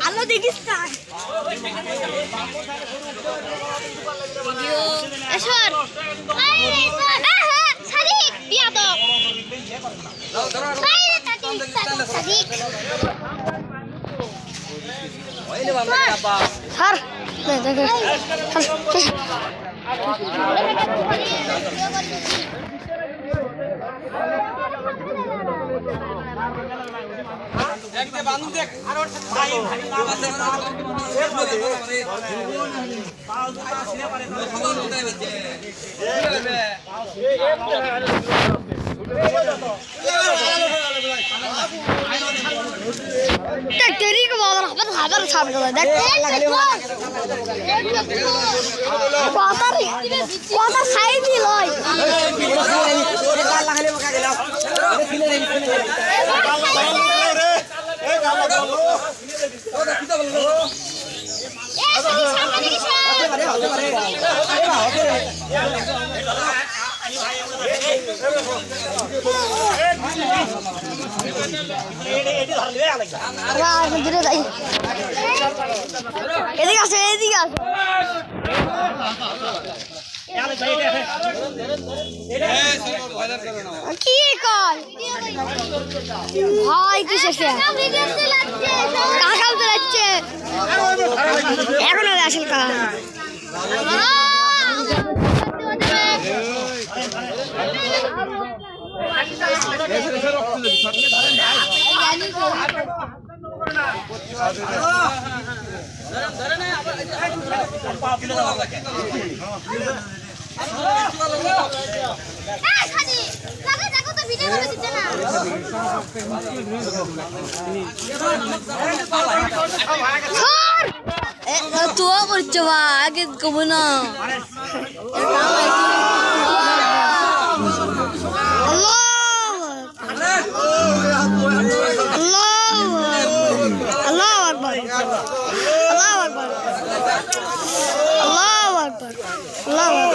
আলো দেখিস না এসর সাদি বিয়া দাও সাদি ওইলে বাবা বাবা স্যার দেখো একদে বান্ধু দেখ আর ওর ভাই ভাই আছে এর মধ্যে পাও দুটা ছিড়ে পারে খবর কোথায় হচ্ছে দেখ তেরি কো বাবা খাবার ছাড় গেল দেখ কথা সাইডই লয় লাগালে মকা গেল এদিকে আসে এদিকে আসে কি কর ভাই কি শেষে কাকাও চালাচ্ছে এখনো আসল কাকা tua percuma agak kemana Allah